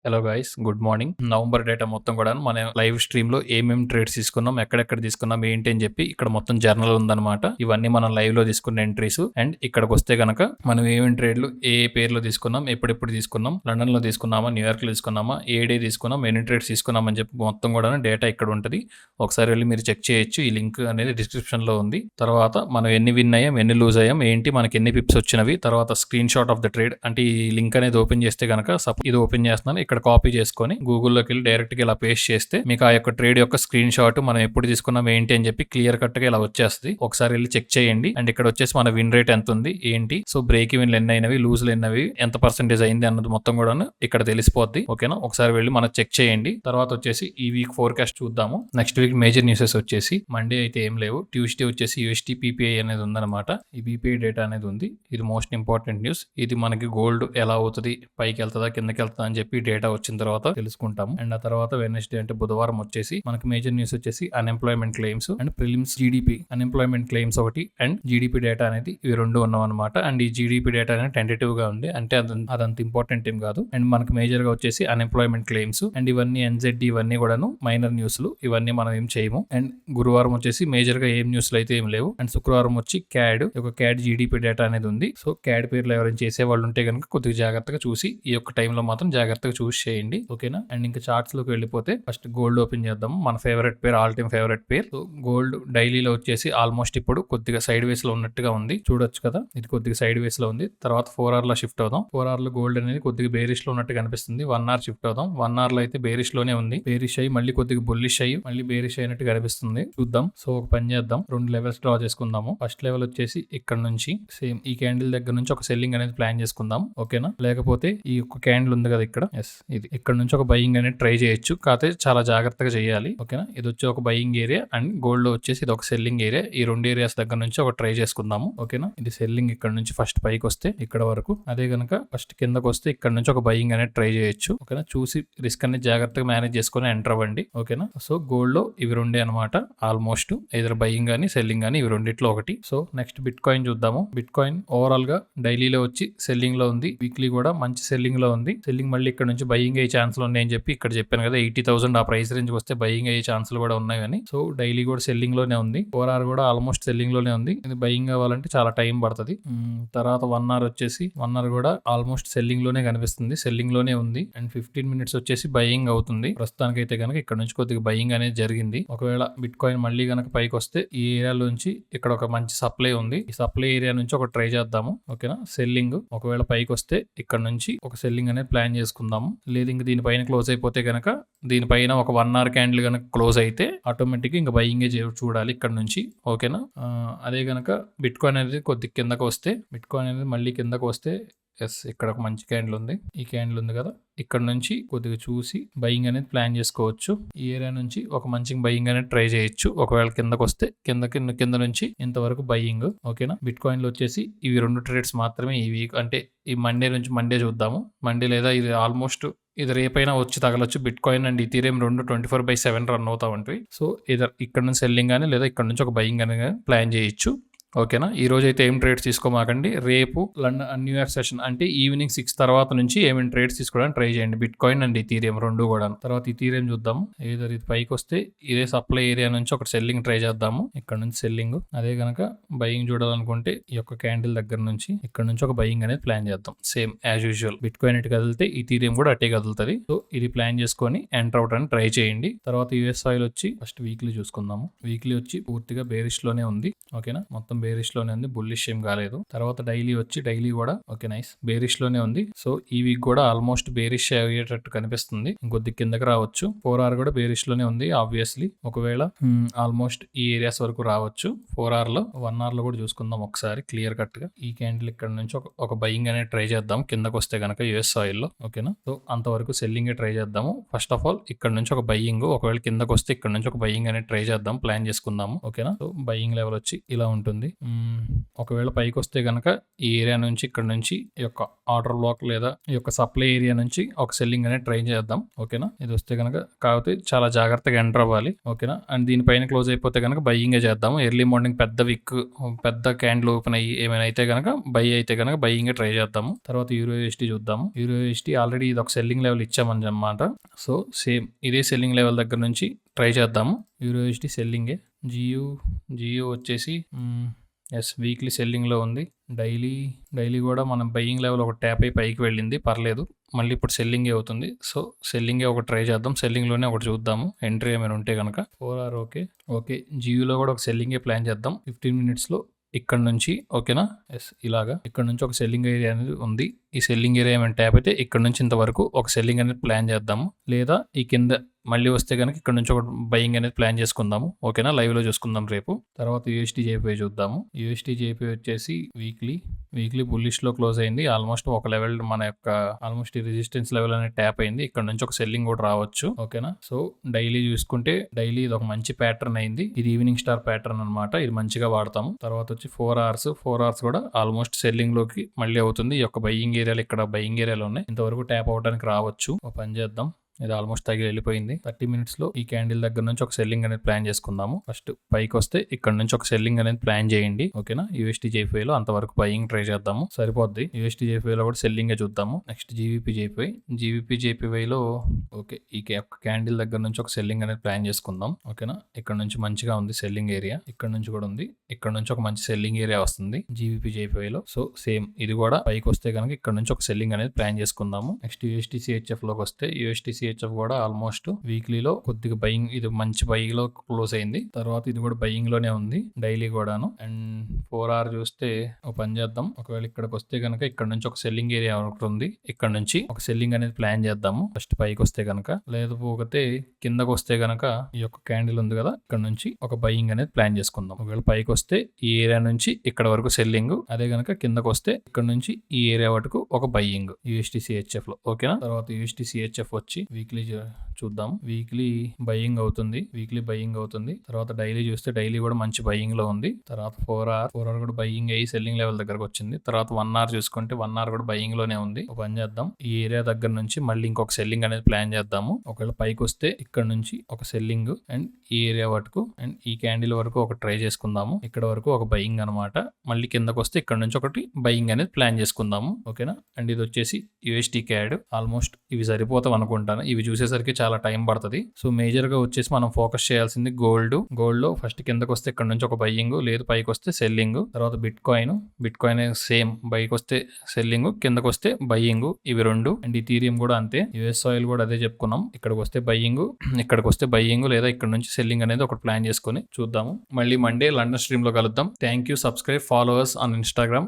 Hello guys, good morning. November data మొత్తం కూడా మన లైవ్ స్ట్రీమ్ లో ఏమేమి ట్రేడ్స్ తీసుకున్నాం, ఎక్కడెక్కడ తీసుకున్నాం, ఏంటి అని చెప్పి ఇక్కడ మొత్తం జర్నల్ ఉందన్నమాట. ఇవన్నీ మనం లైవ్ లో తీసుకున్న ఎంట్రీస్. అండ్ ఇక్కడికి వస్తే గనక మనం ఏమేమి ట్రేడ్లు ఏ పేర్లో తీసుకున్నాం, ఎప్పుడెప్పుడు తీసుకున్నాం, లండన్ లో తీసుకున్నామా, న్యూయార్క్ లో తీసుకున్నామా, ఏ డే తీసుకున్నాం, ఎన్ని ట్రేడ్స్ తీసుకున్నాం అని చెప్పి మొత్తం కూడా డేటా ఇక్కడ ఉంటుంది. ఒకసారి వెళ్ళి మీరు చెక్ చేయొచ్చు. ఈ లింక్ అనేది డిస్క్రిప్షన్ లో ఉంది. తర్వాత మనం ఎన్ని విన్ అయ్యాం, ఎన్ని లూజ్ అయ్యాం, ఏంటి మనకి ఎన్ని పిప్స్ వచ్చినవి, తర్వాత screen shot of the trade. అంటే ఈ లింక్ అనేది ఓపెన్ చేస్తే గనక ఇది ఓపెన్ చేస్తున్నాను, ఇక్కడ కాపీ చేసుకొని గూగుల్లోకి వెళ్ళి డైరెక్ట్ గా ఇలా పేస్ట్ చేస్తే మీకు ఆ యొక్క ట్రేడ్ యొక్క స్క్రీన్ షాట్ మనం ఎప్పుడు తీసుకున్నాం ఏంటి అని చెప్పి క్లియర్ కట్ గా ఇలా వచ్చేస్తుంది. ఒకసారి వెళ్ళి చెక్ చేయండి. అండ్ ఇక్కడ వచ్చేసి మన విన్ రేట్ ఎంత ఉంది ఏంటి, సో బ్రేక్ ఈవెన్లు ఎన్ని అయినవి, లూజ్లు ఎన్నవి, ఎంత పర్సెంటేజ్ అయింది అన్నది మొత్తం కూడా ఇక్కడ తెలిసిపోద్ది. ఓకేనా, ఒకసారి వెళ్ళి మనం చెక్ చేయండి. తర్వాత వచ్చేసి ఈ వీక్ ఫోర్కాస్ట్ చూద్దాము. నెక్స్ట్ వీక్ మేజర్ న్యూసెస్ వచ్చేసి మండే అయితే ఏం లేవు. ట్యూస్డే వచ్చేసి యూఎస్టీ పీపీఐ అనేది ఉందన్నమాట. ఈ పీపీఐ డేటా అనేది ఉంది. ఇది మోస్ట్ ఇంపార్టెంట్ న్యూస్. ఇది మనకి గోల్డ్ ఎలా అవుతుంది, పైకి వెళ్తుందా కిందకి వెళ్తుందా అని చెప్పి డేటా వచ్చిన తర్వాత తెలుసుకుంటాము. అండ్ ఆ తర్వాత వెడ్నెస్డే అంటే బుధవారం వచ్చేసి మనకి మేజర్ న్యూస్ వచ్చేసి unemployment claims and prelims GDP. Unemployment claims ఒకటి అండ్ జీడిపి డేటా అనేది ఇవి రెండు ఉన్నాం అనమాట. అండ్ ఈ జీడిపి డేటా అనేది టెంటేటివ్ గా ఉంది, అంటే అదంత ఇంపార్టెంట్ ఏం కాదు. అండ్ మనకి మేజర్ గా వచ్చేసి అన్ఎంప్లాయ్మెంట్ క్లెయిమ్స్ అండ్ ఇవన్నీ ఎన్జెడ్ ఇవన్నీ కూడాను మైనర్ న్యూస్లు. ఇవన్నీ మనం ఏం చేయము. అండ్ గురువారం వచ్చేసి మేజర్ గా ఏం న్యూస్లు అయితే ఏం లేవు. అండ్ శుక్రవారం వచ్చి క్యాడ్ జీడిపి డేటా అనేది ఉంది. సో క్యాడ్ పేర్లు ఎవరైనా చేసే వాళ్ళు ఉంటే కనుక కొద్దిగా జాగ్రత్తగా చూసి ఈ యొక్క టైంలో మాత్రం జాగ్రత్తగా చూసి చేయండి. ఓకేనా. అండ్ ఇంకా చార్ట్స్ లోకి వెళ్ళిపోతే ఫస్ట్ గోల్డ్ ఓపెన్ చేద్దాం. మన ఫేవరెట్ పేర్, ఆల్ టైమ్ ఫేవరెట్ పేర్. సో గోల్డ్ డైలీలో వచ్చేసి ఆల్మోస్ట్ ఇప్పుడు కొద్దిగా సైడ్ వేస్ లో ఉన్నట్టుగా ఉంది, చూడొచ్చు కదా. ఇది కొద్దిగా సైడ్ వేస్ లో ఉంది. తర్వాత 4 hour లో షిఫ్ట్ అవుదాం. 4 hour లో గోల్డ్ అనేది కొద్దిగా బేరిష్ లో ఉన్నట్టు కనిపిస్తుంది. 1 hour షిఫ్ట్ అవుదాం. 1 hour లో అయితే బేరిష్ లోనే ఉంది. బేరిష్ అయ్యి మళ్ళీ కొద్దిగా బుల్లిష్ అయ్యి మళ్ళీ బేరిష్ అయినట్టు కనిపిస్తుంది. చూద్దాం. సో ఒక పని చేద్దాం, 2 లెవెల్స్ డ్రా చేసుకుందాము. ఫస్ట్ లెవెల్ వచ్చేసి ఇక్కడ నుంచి సేమ్ ఈ క్యాండిల్ దగ్గర నుంచి ఒక సెల్లింగ్ అనేది ప్లాన్ చేసుకుందాం. ఓకేనా. లేకపోతే ఈ యొక్క క్యాండిల్ ఉంది కదా ఇక్కడ, ఇది ఇక్కడ నుంచి ఒక బయింగ్ అనేది ట్రై చేయొచ్చు. కాకపోతే చాలా జాగ్రత్తగా చేయాలి. ఓకేనా. ఇది వచ్చి ఒక బయింగ్ ఏరియా అండ్ గోల్డ్ లో వచ్చేసి ఇది ఒక సెల్లింగ్ ఏరియా. ఈ 2 ఏరియాస్ దగ్గర నుంచి ఒక ట్రై చేసుకుందాము. ఓకేనా. ఇది సెల్లింగ్ ఇక్కడ నుంచి ఫస్ట్ పైకి వస్తే ఇక్కడ వరకు, అదే గనక ఫస్ట్ కిందకు వస్తే ఇక్కడ నుంచి ఒక బయింగ్ అనేది ట్రై చేయొచ్చు. ఓకేనా. చూసి రిస్క్ అనేది జాగ్రత్తగా మేనేజ్ చేసుకుని ఎంటర్ అవ్వండి. ఓకేనా. సో గోల్డ్ లో ఇవి రెండే అనమాట. ఆల్మోస్ట్ ఇద్దరు బయింగ్ గానీ సెల్లింగ్ గానీ ఇవి రెండిట్లో ఒకటి. సో నెక్స్ట్ బిట్ కాయిన్ చూద్దాము. బిట్ కాయిన్ ఓవరాల్ గా డైలీలో వచ్చి సెల్లింగ్ లో ఉంది, వీక్లీ కూడా మంచి సెల్లింగ్ లో ఉంది. సెల్లింగ్ మళ్ళీ ఇక్కడ నుంచి బయింగ్ అయ్యే ఛాన్స్లు ఉన్నాయని చెప్పి ఇక్కడ చెప్పాను కదా. 80,000 ఆ ప్రైస్ రేంజ్ వస్తే బయింగ్ అయ్యే ఛాన్సులు కూడా ఉన్నాయి. కానీ సో డైలీ కూడా సెల్లింగ్ లోనే ఉంది. 4 hour కూడా ఆల్మోస్ట్ సెల్లింగ్ లోనే ఉంది. ఇది బయింగ్ అవ్వాలంటే చాలా టైం పడుతుంది. తర్వాత 1 hour వచ్చేసి 1 hour కూడా ఆల్మోస్ట్ సెల్లింగ్ లోనే కనిపిస్తుంది, సెల్లింగ్ లోనే ఉంది. అండ్ 15 minutes వచ్చేసి బయింగ్ అవుతుంది. ప్రస్తుతానికి అయితే కనుక ఇక్కడ నుంచి కొద్దిగా బయింగ్ అనేది జరిగింది. ఒకవేళ బిట్ కాయిన్ మళ్ళీ కనుక పైకి వస్తే ఈ ఏరియాలోంచి ఇక్కడ ఒక మంచి సప్లై ఉంది. ఈ సప్లై ఏరియా నుంచి ఒక ట్రై చేద్దాము. ఓకేనా. సెల్లింగ్ ఒకవేళ పైకి వస్తే ఇక్కడ నుంచి ఒక సెల్లింగ్ అనేది ప్లాన్ చేసుకుందాము. లేదు ఇంక దీనిపైన క్లోజ్ అయిపోతే గనక, దీనిపైన ఒక 1 hour క్యాండిల్ కనుక క్లోజ్ అయితే ఆటోమేటిక్ ఇంకా బయింగే చూడాలి ఇక్కడ నుంచి. ఓకేనా. అదే గనక బిట్ కాయిన్ అనేది కొద్దిగా కిందకు వస్తే, బిట్ కాయిన్ అనేది మళ్ళీ కిందకు వస్తే, ఇక్కడ ఒక మంచి క్యాండిల్ ఉంది. ఈ క్యాండిల్ ఉంది కదా, ఇక్కడ నుంచి కొద్దిగా చూసి బయింగ్ అనేది ప్లాన్ చేసుకోవచ్చు. ఈ ఏరియా నుంచి ఒక మంచి బయింగ్ అనేది ట్రై చేయొచ్చు. ఒకవేళ కిందకు వస్తే కింద నుంచి ఇంతవరకు బయింగ్. ఓకేనా. బిట్ కాయిన్ లో వచ్చేసి ఇవి 2 ట్రేడ్స్ మాత్రమే ఈ వీక్. అంటే ఈ మండే చూద్దాము. మండే లేదా ఇది ఆల్మోస్ట్ ఇది రేపైనా వచ్చి తగలొచ్చు. Bitcoin and ethereum 2 24/7 run అవుతా ఉంటాయి. సో ఇక్కడ నుంచి సెల్లింగ్ కానీ లేదా ఇక్కడ నుంచి ఒక బయింగ్ అనేది ప్లాన్ చేయొచ్చు. ఓకేనా. ఈ రోజు అయితే ఏం ట్రేడ్స్ తీసుకోమాకండి. రేపు లండన్ న్యూయార్క్ సెషన్ అంటే ఈవినింగ్ 6 తర్వాత నుంచి ఏమైనా ట్రేడ్స్ తీసుకోవడానికి ట్రై చేయండి. బిట్ కాయిన్ అండ్ ఇథీరియం రెండు కూడా. తర్వాత ఇథీరియం చూద్దాము. ఏదో ఇది పైకి వస్తే ఇదే సప్లై ఏరియా నుంచి ఒక సెల్లింగ్ ట్రై చేద్దాము. ఇక్కడ నుంచి సెల్లింగ్. అదే కనుక బయింగ్ చూడాలనుకుంటే ఈ యొక్క క్యాండిల్ దగ్గర నుంచి ఇక్కడ నుంచి ఒక బయింగ్ అనేది ప్లాన్ చేద్దాం. Same as usual bit coin ఇటు కదిలితే ఇథీరియం కూడా అట్టే కదులుతుంది. సో ఇది ప్లాన్ చేసుకొని ఎంటర్ అవుట్ అని ట్రై చేయండి. తర్వాత యూఎస్ ఆయిల్ వచ్చి ఫస్ట్ వీక్లీ చూసుకుందాము. వీక్లీ వచ్చి పూర్తిగా బేరిష్ లోనే ఉంది. ఓకేనా. మొత్తం బేరిష్ లోనే ఉంది, బుల్లిష్ ఏం కాలేదు. తర్వాత డైలీ కూడా ఓకే నైస్ బేరిష్ లోనే ఉంది. సో ఈ వీక్ కూడా ఆల్మోస్ట్ బేరిష్ అయ్యేటట్టు కనిపిస్తుంది. ఇంకొద్ది కిందకి రావచ్చు. 4 hour కూడా బేరిష్ లోనే ఉంది ఆబ్వియస్లీ. ఒకవేళ ఆల్మోస్ట్ ఈ ఏరియాస్ వరకు రావచ్చు 4 hour లో. 1 hour లో కూడా చూసుకుందాం ఒకసారి క్లియర్ కట్ గా. ఈ క్యాండిల్ ఇక్కడ నుంచి ఒక బయింగ్ అనేది ట్రై చేద్దాం కిందకు వస్తే గనక యూఎస్ ఆయిల్ లో. ఓకేనా. సో అంతవరకు సెల్లింగ్ ట్రై చేద్దాము. ఫస్ట్ ఆఫ్ ఆల్ ఇక్కడ నుంచి ఒక బయింగ్, ఒకవేళ కిందకు వస్తే ఇక్కడ నుంచి ఒక బయింగ్ అనేది ట్రై చేద్దాం, ప్లాన్ చేసుకుందాము. ఓకేనా. సో బయింగ్ లెవెల్ వచ్చి ఇలా ఉంటుంది. ఒకవేళ పైకి వస్తే కనుక ఈ ఏరియా నుంచి ఇక్కడ నుంచి ఈ యొక్క ఆర్డర్ బ్లాక్ లేదా ఈ యొక్క సప్లై ఏరియా నుంచి ఒక సెల్లింగ్ అనేది ట్రై చేద్దాం. ఓకేనా, ఇది వస్తే కనుక కాకపోతే చాలా జాగ్రత్తగా ఎంటర్ అవ్వాలి. ఓకేనా, అండ్ దీనిపైన క్లోజ్ అయిపోతే కనుక బయ్యింగే చేద్దాం. ఎర్లీ మార్నింగ్ పెద్ద క్యాండిల్ ఓపెన్ అయ్యి ఏమైనా అయితే కనుక బై అయితే కనుక బయ్యింగే ట్రై చేద్దాము. తర్వాత యూరోఎస్టీ చూద్దాము. యూరోఎస్టీ ఆల్రెడీ ఇది ఒక సెల్లింగ్ లెవెల్ ఇచ్చామని అన్నమాట. సో సేమ్ ఇదే సెల్లింగ్ లెవెల్ దగ్గర నుంచి ట్రై చేద్దాము. యూరోఎస్టీ సెల్లింగే. జియో వచ్చేసి వీక్లీ సెల్లింగ్లో ఉంది. డైలీ కూడా మనం బయ్యింగ్ లెవెల్ ఒక ట్యాప్ అయి పైకి వెళ్ళింది, పర్లేదు. మళ్ళీ ఇప్పుడు సెల్లింగే అవుతుంది. సో సెల్లింగే ఒకటి ట్రై చేద్దాం. సెల్లింగ్లోనే ఒకటి చూద్దాము, ఎంట్రీ ఏమైనా ఉంటే కనుక. 4R okay. జియోలో కూడా ఒక సెల్లింగే ప్లాన్ చేద్దాం 15 minutesలో ఇక్కడ నుంచి. ఓకేనా, ఇలాగా ఇక్కడ నుంచి ఒక సెల్లింగ్ ఏరియా అనేది ఉంది. ఈ సెల్లింగ్ ఏరియా ఏమైనా ట్యాప్ అయితే ఇక్కడ నుంచి ఇంతవరకు ఒక సెల్లింగ్ అనేది ప్లాన్ చేద్దాము. లేదా ఈ కింద మళ్ళీ వస్తే కనుక ఇక్కడ నుంచి ఒక బయింగ్ అనేది ప్లాన్ చేసుకుందాము. ఓకేనా, లైవ్లో చూసుకుందాం రేపు. తర్వాత యూఎస్టీ జేపీఐ చూద్దాము. యూఎస్టీ జేపీఐ వచ్చేసి వీక్లీ బుల్లిష్లో క్లోజ్ అయింది. ఆల్మోస్ట్ ఒక లెవెల్ మన యొక్క ఆల్మోస్ట్ రెసిస్టెన్స్ లెవెల్ అనేది ట్యాప్ అయింది. ఇక్కడ నుంచి ఒక సెల్లింగ్ కూడా రావచ్చు. ఓకేనా, సో డైలీ చూసుకుంటే డైలీ ఇది ఒక మంచి ప్యాటర్న్ అయింది. ఇది ఈవినింగ్ స్టార్ ప్యాటర్న్ అనమాట. ఇది మంచిగా వాడతాము. తర్వాత వచ్చి 4 hours కూడా ఆల్మోస్ట్ సెల్లింగ్ లోకి మళ్ళీ అవుతుంది. ఈ యొక్క బయింగ్ ఏరియాలు ఇక్కడ బయింగ్ ఏరియాలో ఉన్నాయి. ఇంతవరకు ట్యాప్ అవడానికి రావచ్చు. ఒక పని చేద్దాం, ఇది ఆల్మోస్ట్ తగిలి వెళ్ళిపోయింది. 30 minutesలో ఈ క్యాండిల్ దగ్గర నుంచి ఒక సెల్లింగ్ అనేది ప్లాన్ చేసుకుందాము. ఫస్ట్ పైకి వస్తే ఇక్కడ నుంచి ఒక సెల్లింగ్ అనేది ప్లాన్ చేయండి. ఓకేనా, యూఎస్టీ జేపీఐలో అంతవరకు బయింగ్ ట్రై చేద్దాము, సరిపోద్ది. యూఎస్టీ జేపీఐలో కూడా సెల్లింగే చూద్దాము. నెక్స్ట్ జీవీపీ జేపీఐలో ఓకే, ఈ క్యాండిల్ దగ్గర నుంచి ఒక సెల్లింగ్ అనేది ప్లాన్ చేసుకుందాం. ఓకేనా, ఇక్కడ నుంచి మంచిగా ఉంది సెల్లింగ్ ఏరియా, ఇక్కడ నుంచి కూడా ఉంది. ఇక్కడ నుంచి ఒక మంచి సెల్లింగ్ ఏరియా వస్తుంది జీవీపీ జేపీఐలో. సో సేమ్ ఇది కూడా పైకి వస్తే కనుక ఇక్కడ నుంచి ఒక సెల్లింగ్ అనేది ప్లాన్ చేసుకుందాము. నెక్స్ట్ యూఎస్టీ సిహెచ్ఎఫ్ లోకి వస్తే యూఎస్టీ సిహెచ్ఎఫ్ కూడా ఆల్మోస్ట్ వీక్లీలో కొద్దిగా బయింగ్, ఇది మంచి బయింగ్ లో క్లోజ్ అయింది. తర్వాత ఇది కూడా బయింగ్ లోనే ఉంది డైలీ కూడాను. అండ్ 4R చూస్తే ఒక పని చేద్దాం, ఒకవేళ ఇక్కడికి వస్తే కనుక ఇక్కడ నుంచి ఒక సెల్లింగ్ ఏరియా ఒకటి ఉంది. ఇక్కడ నుంచి ఒక సెల్లింగ్ అనేది ప్లాన్ చేద్దాము ఫస్ట్ పైకి వస్తే కనుక. లేకపోతే కిందకు వస్తే కనుక ఈ యొక్క క్యాండిల్ ఉంది కదా, ఇక్కడ నుంచి ఒక బయింగ్ అనేది ప్లాన్ చేసుకుందాం. ఒకవేళ పైకి వస్తే ఈ ఏరియా నుంచి ఇక్కడ వరకు సెల్లింగ్, అదే కనుక కిందకు వస్తే ఇక్కడ నుంచి ఈ ఏరియా వరకు ఒక బయింగ్ యూఎస్టీ సిహెచ్ఎఫ్ లో. ఓకేనా, తర్వాత యూఎస్టీ సిహెచ్ఎఫ్ వచ్చి వీక్లీ చూద్దాం. వీక్లీ బయింగ్ అవుతుంది. తర్వాత డైలీ చూస్తే డైలీ కూడా మంచి బయింగ్ లో ఉంది. తర్వాత 4R కూడా బయింగ్ అయ్యి సెల్లింగ్ లెవెల్ దగ్గరకు వచ్చింది. తర్వాత 1R చూసుకుంటే 1R కూడా బయింగ్ లోనే ఉంది. ఒక పని చేద్దాం, ఈ ఏరియా దగ్గర నుంచి మళ్ళీ ఇంకొక సెల్లింగ్ అనేది ప్లాన్ చేద్దాము. ఒకవేళ పైకి వస్తే ఇక్కడ నుంచి ఒక సెల్లింగ్ అండ్ ఈ ఏరియా వరకు అండ్ ఈ క్యాండిల్ వరకు ఒక ట్రై చేసుకుందాము. ఇక్కడ వరకు ఒక బయింగ్ అనమాట. మళ్ళీ కిందకు వస్తే ఇక్కడ నుంచి ఒకటి బయింగ్ అనేది ప్లాన్ చేసుకుందాము. ఓకేనా, అండ్ ఇది వచ్చేసి యూఎస్టీ క్యాడ్. ఆల్మోస్ట్ ఇవి సరిపోతాం అనుకుంటాను. ఇవి చూసేసరికి చాలా టైం పడుతుంది. సో మేజర్ గా వచ్చేసి మనం ఫోకస్ చేయాల్సింది గోల్డ్ లో ఫస్ట్ కిందకు వస్తే ఇక్కడ నుంచి ఒక బయ్యింగ్, లేదు పైకి వస్తే సెల్లింగ్. తర్వాత బిట్ కాయిన్ సేమ్, పైకి వస్తే సెల్లింగ్, కిందకు వస్తే బయ్యింగ్. ఇవి రెండు. అండ్ ఇథీరియం కూడా అంతే. యుఎస్ ఆయిల్ కూడా అదే చెప్పుకున్నాం. ఇక్కడికి వస్తే బయ్యింగ్ లేదా ఇక్కడ నుంచి సెల్లింగ్ అనేది ఒకటి ప్లాన్ చేసుకొని చూద్దాము. మళ్ళీ మండే లండన్ స్ట్రీమ్ లో కలుద్దాం. Thank you. Subscribe, follow us on Instagram.